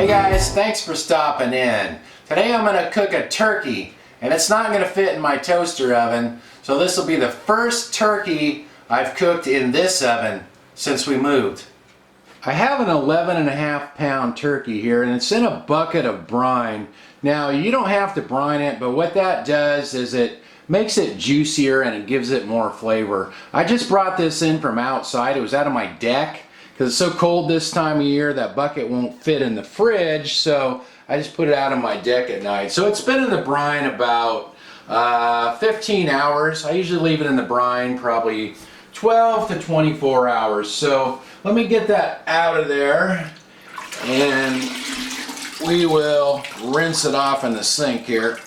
Hey guys, thanks for stopping in. Today I'm going to cook a turkey, and it's not going to fit in my toaster oven, so this will be the first turkey I've cooked in this oven since we moved. I have an 11.5-pound turkey here, and it's in a bucket of brine. Now you don't have to brine it, but what that does is it makes it juicier and it gives it more flavor. I just brought this in from outside. It was out of my deck because it's so cold this time of year that bucket won't fit in the fridge, so I just put it out on my deck at night. So it's been in the brine about 15 hours. I usually leave it in the brine probably 12 to 24 hours. So let me get that out of there and we will rinse it off in the sink here.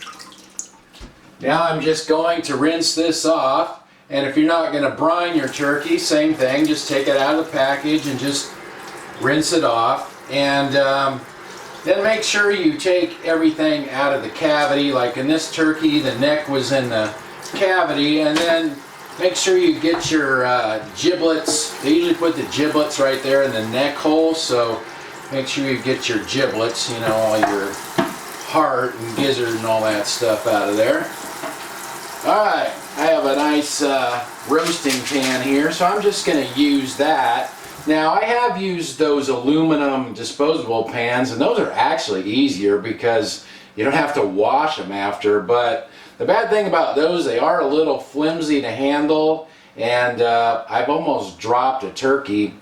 Now I'm just going to rinse this off, and if you're not going to brine your turkey, same thing, just take it out of the package and just rinse it off. And then make sure you take everything out of the cavity. Like in this turkey, the neck was in the cavity, and then make sure you get your giblets. They usually put the giblets right there in the neck hole, so make sure you get your giblets, you know, all your heart and gizzard and all that stuff out of there. Alright, I have a nice roasting pan here, so I'm just going to use that. Now I have used those aluminum disposable pans, and those are actually easier because you don't have to wash them after, but the bad thing about those, they are a little flimsy to handle, and I've almost dropped a turkey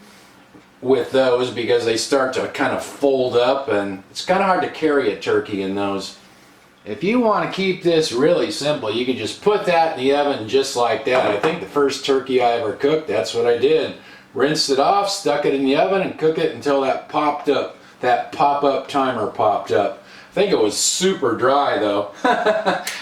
with those because they start to kind of fold up, and it's kind of hard to carry a turkey in those. If you want to keep this really simple, you can just put that in the oven just like that. I think the first turkey I ever cooked, that's what I did. Rinsed it off, stuck it in the oven, and cook it until that popped up. That pop-up timer popped up. I think it was super dry though.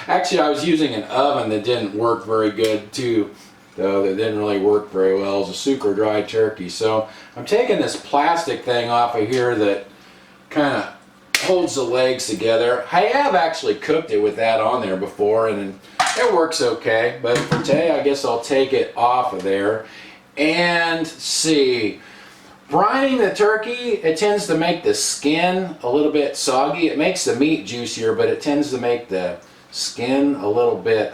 Actually, I was using an oven that didn't work very good too, though. That didn't really work very well. It was a super dry turkey. So I'm taking this plastic thing off of here that kind of holds the legs together. I have actually cooked it with that on there before, and it works okay. But for today, I guess I'll take it off of there. And see, brining the turkey, it tends to make the skin a little bit soggy. It makes the meat juicier, but it tends to make the skin a little bit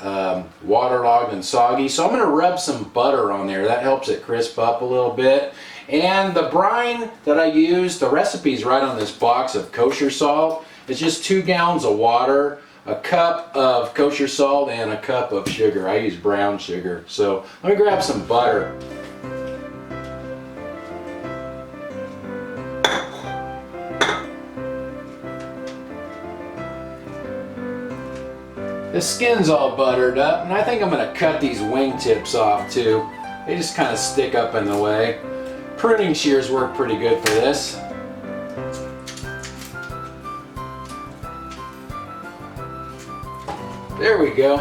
waterlogged and soggy. So I'm going to rub some butter on there. That helps it crisp up a little bit. And the brine that I use, the recipe's right on this box of kosher salt. It's just 2 gallons of water, a cup of kosher salt, and a cup of sugar. I use brown sugar. So let me grab some butter. The skin's all buttered up, and I think I'm going to cut these wing tips off too. They just kind of stick up in the way. Pruning shears work pretty good for this. There we go.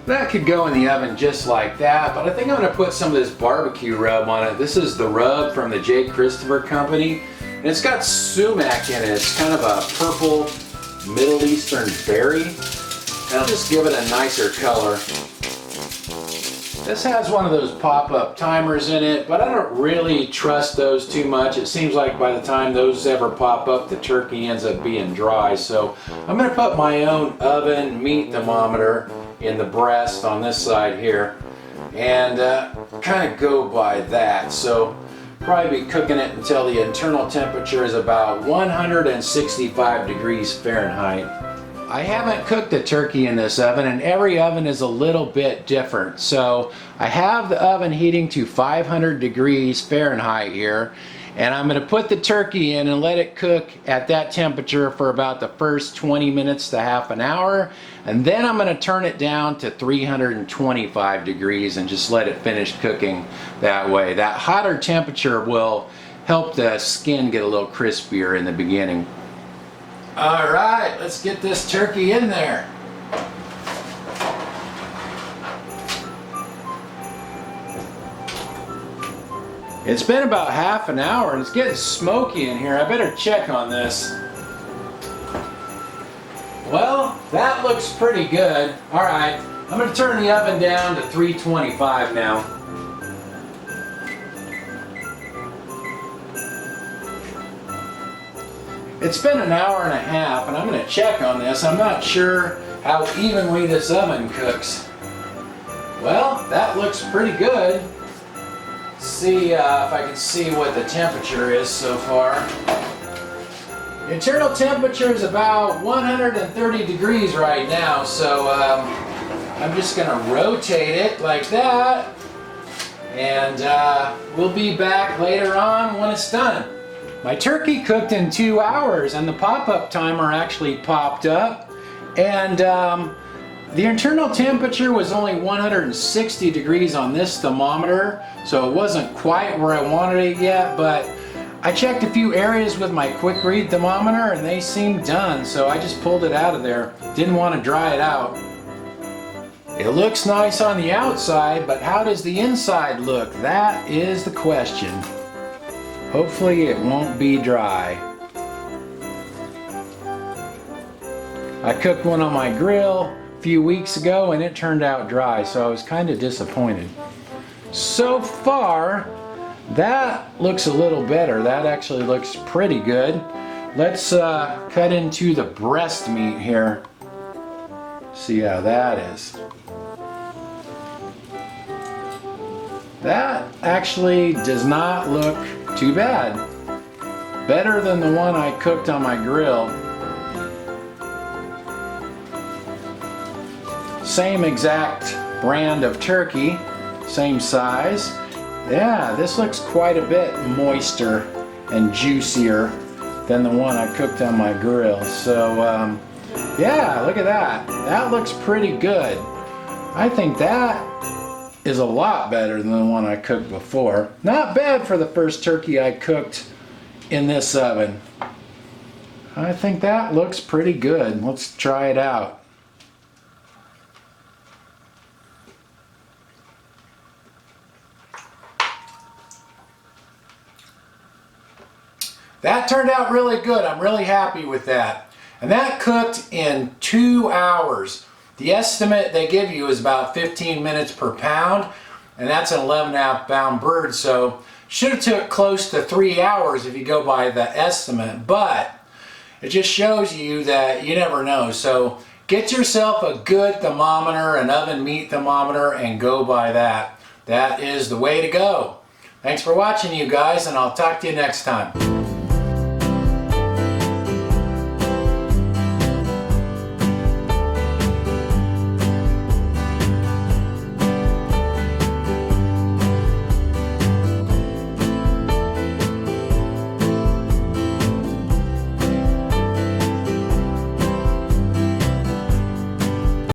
That could go in the oven just like that, but I think I'm going to put some of this barbecue rub on it. This is the rub from the J. Christopher Company, and it's got sumac in it. It's kind of a purple Middle Eastern berry. That'll just give it a nicer color. This has one of those pop-up timers in it, but I don't really trust those too much. It seems like by the time those ever pop up, the turkey ends up being dry. So I'm going to put my own oven meat thermometer in the breast on this side here and kind of go by that. So probably be cooking it until the internal temperature is about 165 degrees Fahrenheit. I haven't cooked the turkey in this oven, and every oven is a little bit different. So I have the oven heating to 500 degrees Fahrenheit here, and I'm going to put the turkey in and let it cook at that temperature for about the first 20 minutes to half an hour, and then I'm going to turn it down to 325 degrees and just let it finish cooking that way. That hotter temperature will help the skin get a little crispier in the beginning. Alright, let's get this turkey in there. It's been about half an hour and it's getting smoky in here. I better check on this. Well, that looks pretty good. Alright, I'm going to turn the oven down to 325 now. It's been an hour and a half, and I'm going to check on this. I'm not sure how evenly this oven cooks. Well, that looks pretty good. Let's see if I can see what the temperature is so far. The internal temperature is about 130 degrees right now, so I'm just going to rotate it like that, and we'll be back later on when it's done. My turkey cooked in 2 hours, and the pop-up timer actually popped up, and the internal temperature was only 160 degrees on this thermometer, so it wasn't quite where I wanted it yet, but I checked a few areas with my quick read thermometer and they seemed done, so I just pulled it out of there. Didn't want to dry it out. It looks nice on the outside, but how does the inside look? That is the question. Hopefully it won't be dry. I cooked one on my grill a few weeks ago and it turned out dry, so I was kind of disappointed. So far, that looks a little better. That actually looks pretty good. Let's cut into the breast meat here. See how that is. That actually does not look too bad. Better than the one I cooked on my grill. Same exact brand of turkey, same size. Yeah, this looks quite a bit moister and juicier than the one I cooked on my grill. So yeah, look at that. That looks pretty good. I think that is a lot better than the one I cooked before. Not bad for the first turkey I cooked in this oven. I think that looks pretty good. Let's try it out. That turned out really good. I'm really happy with that. And that cooked in 2 hours. The estimate they give you is about 15 minutes per pound, and that's an 11.5 pound bird, so should have took close to 3 hours if you go by the estimate, but it just shows you that you never know. So get yourself a good thermometer, an oven meat thermometer, and go by that. That is the way to go. Thanks for watching, you guys, and I'll talk to you next time.